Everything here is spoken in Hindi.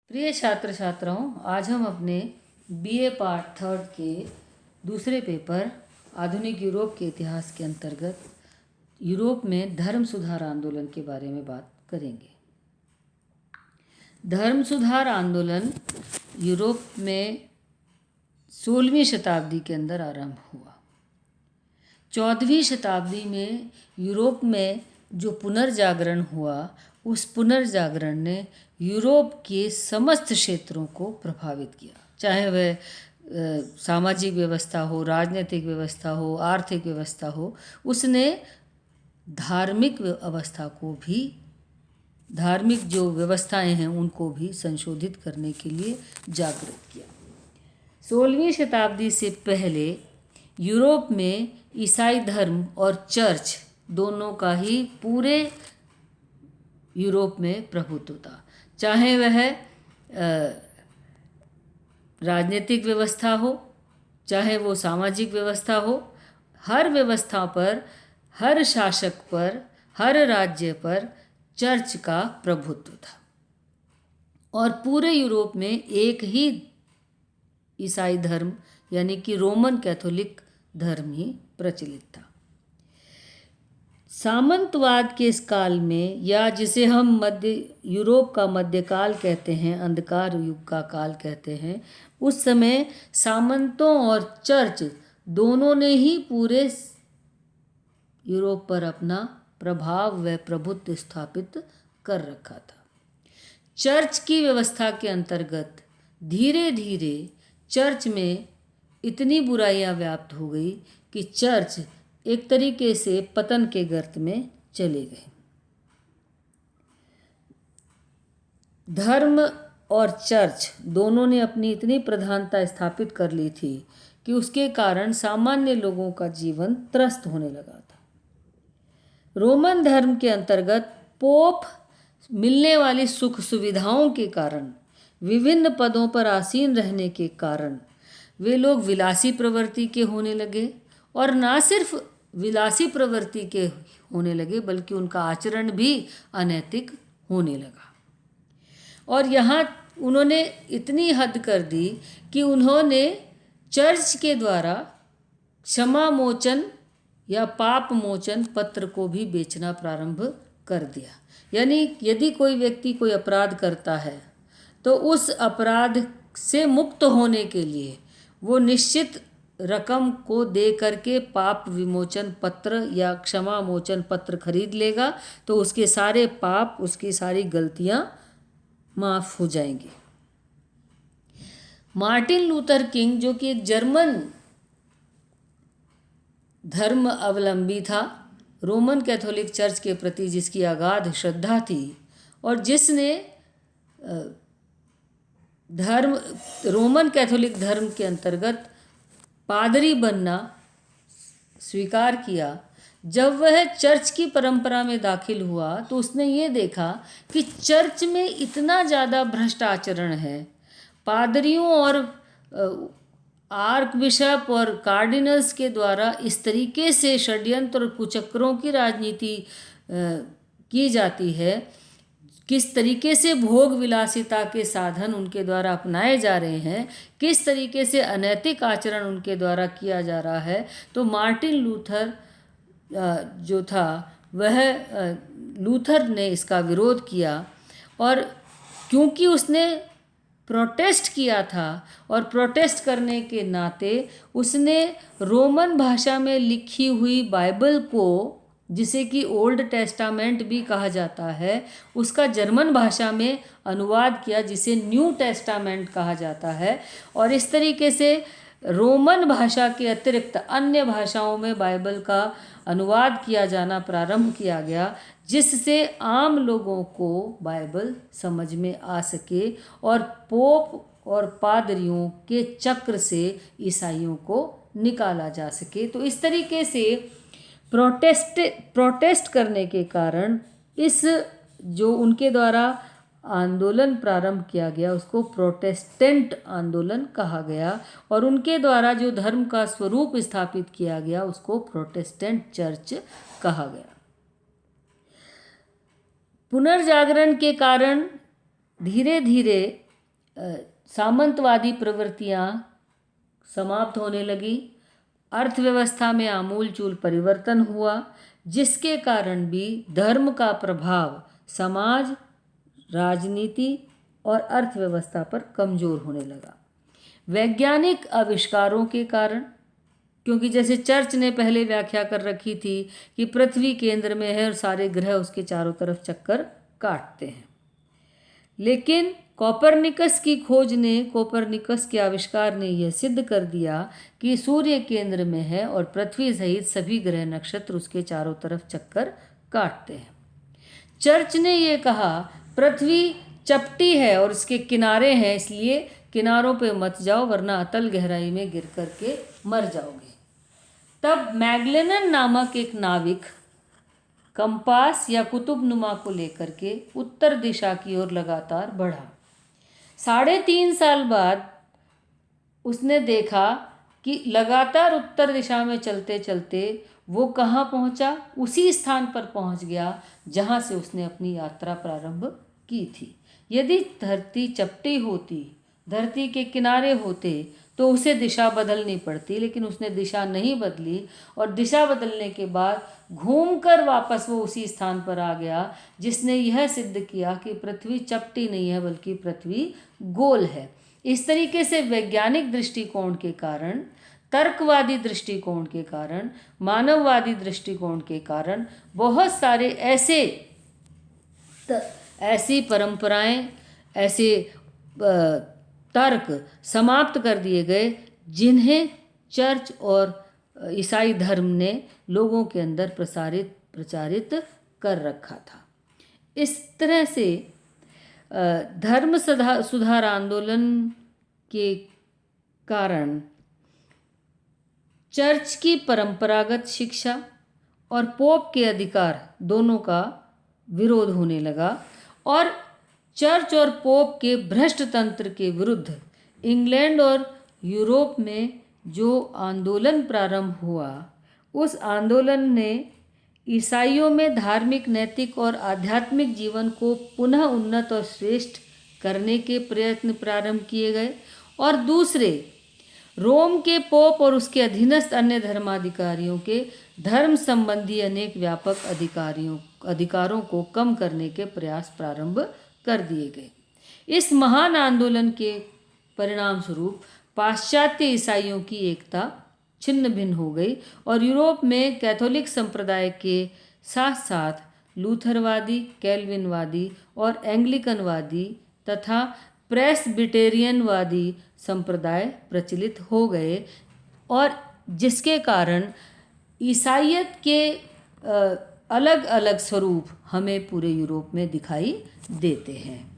प्रिय छात्र छात्राओं, आज हम अपने बीए पार्ट थर्ड के दूसरे पेपर आधुनिक यूरोप के इतिहास के अंतर्गत यूरोप में धर्म सुधार आंदोलन के बारे में बात करेंगे। धर्म सुधार आंदोलन यूरोप में 16वीं शताब्दी के अंदर आरंभ हुआ। 14वीं शताब्दी में यूरोप में जो पुनर्जागरण हुआ, उस पुनर्जागरण ने यूरोप के समस्त क्षेत्रों को प्रभावित किया, चाहे वह सामाजिक व्यवस्था हो, राजनीतिक व्यवस्था हो, आर्थिक व्यवस्था हो। उसने धार्मिक अवस्था को भी, धार्मिक जो व्यवस्थाएं हैं उनको भी संशोधित करने के लिए जागृत किया। 16वीं शताब्दी से पहले यूरोप में ईसाई धर्म और चर्च दोनों का ही पूरे यूरोप में प्रभुत्व था, चाहे वह राजनीतिक व्यवस्था हो, चाहे वो सामाजिक व्यवस्था हो। हर व्यवस्था पर, हर शासक पर, हर राज्य पर चर्च का प्रभुत्व था और पूरे यूरोप में एक ही ईसाई धर्म यानी कि रोमन कैथोलिक धर्म ही प्रचलित था। सामंतवाद के इस काल में, या जिसे हम यूरोप का मध्यकाल कहते हैं, अंधकार युग का काल कहते हैं, उस समय सामंतों और चर्च दोनों ने ही पूरे यूरोप पर अपना प्रभाव व प्रभुत्व स्थापित कर रखा था। चर्च की व्यवस्था के अंतर्गत धीरे धीरे चर्च में इतनी बुराइयां व्याप्त हो गई कि चर्च एक तरीके से पतन के गर्त में चले गए। धर्म और चर्च दोनों ने अपनी इतनी प्रधानता स्थापित कर ली थी कि उसके कारण सामान्य लोगों का जीवन त्रस्त होने लगा था। रोमन धर्म के अंतर्गत पोप मिलने वाली सुख सुविधाओं के कारण, विभिन्न पदों पर आसीन रहने के कारण वे लोग विलासी प्रवृत्ति के होने लगे, और ना सिर्फ विलासी प्रवृत्ति के होने लगे बल्कि उनका आचरण भी अनैतिक होने लगा। और यहाँ उन्होंने इतनी हद कर दी कि उन्होंने चर्च के द्वारा क्षमा मोचन या पाप मोचन पत्र को भी बेचना प्रारंभ कर दिया। यानी यदि कोई व्यक्ति कोई अपराध करता है तो उस अपराध से मुक्त होने के लिए वो निश्चित रकम को दे करके पाप विमोचन पत्र या क्षमा मोचन पत्र खरीद लेगा, तो उसके सारे पाप, उसकी सारी गलतियां माफ हो जाएंगी। मार्टिन लूथर किंग, जो कि एक जर्मन धर्म अवलंबी था, रोमन कैथोलिक चर्च के प्रति जिसकी अगाध श्रद्धा थी और जिसने रोमन कैथोलिक धर्म के अंतर्गत पादरी बनना स्वीकार किया, जब वह चर्च की परंपरा में दाखिल हुआ तो उसने ये देखा कि चर्च में इतना ज़्यादा भ्रष्ट आचरण है। पादरियों और आर्क बिशप और कार्डिनल्स के द्वारा इस तरीके से षड्यंत्र और कुचक्रों की राजनीति की जाती है, किस तरीके से भोग विलासिता के साधन उनके द्वारा अपनाए जा रहे हैं, किस तरीके से अनैतिक आचरण उनके द्वारा किया जा रहा है। तो मार्टिन लूथर जो था, वह लूथर ने इसका विरोध किया, और क्योंकि उसने प्रोटेस्ट किया था और प्रोटेस्ट करने के नाते उसने रोमन भाषा में लिखी हुई बाइबल को, जिसे कि ओल्ड टेस्टामेंट भी कहा जाता है, उसका जर्मन भाषा में अनुवाद किया, जिसे न्यू टेस्टामेंट कहा जाता है। और इस तरीके से रोमन भाषा के अतिरिक्त अन्य भाषाओं में बाइबल का अनुवाद किया जाना प्रारंभ किया गया, जिससे आम लोगों को बाइबल समझ में आ सके और पोप और पादरियों के चक्र से ईसाइयों को निकाला जा सके। तो इस तरीके से प्रोटेस्ट करने के कारण इस जो उनके द्वारा आंदोलन प्रारंभ किया गया उसको प्रोटेस्टेंट आंदोलन कहा गया, और उनके द्वारा जो धर्म का स्वरूप स्थापित किया गया उसको प्रोटेस्टेंट चर्च कहा गया। पुनर्जागरण के कारण धीरे धीरे सामंतवादी प्रवृत्तियाँ समाप्त होने लगी, अर्थव्यवस्था में आमूलचूल परिवर्तन हुआ, जिसके कारण भी धर्म का प्रभाव समाज, राजनीति और अर्थव्यवस्था पर कमज़ोर होने लगा। वैज्ञानिक आविष्कारों के कारण, क्योंकि जैसे चर्च ने पहले व्याख्या कर रखी थी कि पृथ्वी केंद्र में है और सारे ग्रह उसके चारों तरफ चक्कर काटते हैं, लेकिन कोपरनिकस की खोज ने, कोपरनिकस के आविष्कार ने यह सिद्ध कर दिया कि सूर्य केंद्र में है और पृथ्वी सहित सभी ग्रह नक्षत्र उसके चारों तरफ चक्कर काटते हैं। चर्च ने यह कहा पृथ्वी चपटी है और इसके किनारे हैं, इसलिए किनारों पे मत जाओ वरना अतल गहराई में गिर करके मर जाओगे। तब मैगलेलन नामक एक नाविक कंपास या कुतुबनुमा को लेकर के उत्तर दिशा की ओर लगातार बढ़ा। 3.5 साल बाद उसने देखा कि लगातार उत्तर दिशा में चलते चलते वो कहाँ पहुँचा? उसी स्थान पर पहुँच गया जहाँ से उसने अपनी यात्रा प्रारंभ की थी। यदि धरती चपटी होती, धरती के किनारे होते तो उसे दिशा बदलनी पड़ती, लेकिन उसने दिशा नहीं बदली और दिशा बदलने के बाद घूमकर वापस वो उसी स्थान पर आ गया जिसने यह सिद्ध किया कि पृथ्वी चपटी नहीं है बल्कि पृथ्वी गोल है। इस तरीके से वैज्ञानिक दृष्टिकोण के कारण, तर्कवादी दृष्टिकोण के कारण, मानववादी दृष्टिकोण के कारण बहुत सारे ऐसी परंपराएं, ऐसे तर्क समाप्त कर दिए गए जिन्हें चर्च और ईसाई धर्म ने लोगों के अंदर प्रचारित कर रखा था। इस तरह से धर्म सुधार आंदोलन के कारण चर्च की परंपरागत शिक्षा और पोप के अधिकार दोनों का विरोध होने लगा और चर्च और पोप के भ्रष्ट तंत्र के विरुद्ध इंग्लैंड और यूरोप में जो आंदोलन प्रारंभ हुआ, उस आंदोलन ने ईसाइयों में धार्मिक, नैतिक और आध्यात्मिक जीवन को पुनः उन्नत और श्रेष्ठ करने के प्रयत्न प्रारंभ किए गए और दूसरे रोम के पोप और उसके अधीनस्थ अन्य धर्माधिकारियों के धर्म संबंधी अनेक व्यापक अधिकारों को कम करने के प्रयास प्रारंभ कर दिए गए। इस महान आंदोलन के परिणाम स्वरूप पाश्चात्य ईसाइयों की एकता छिन्न भिन्न हो गई और यूरोप में कैथोलिक संप्रदाय के साथ साथ लूथरवादी, कैल्विनवादी और एंग्लिकनवादी तथा प्रेस्बिटेरियनवादी संप्रदाय प्रचलित हो गए और जिसके कारण ईसाइयत के अलग अलग स्वरूप हमें पूरे यूरोप में दिखाई देते हैं।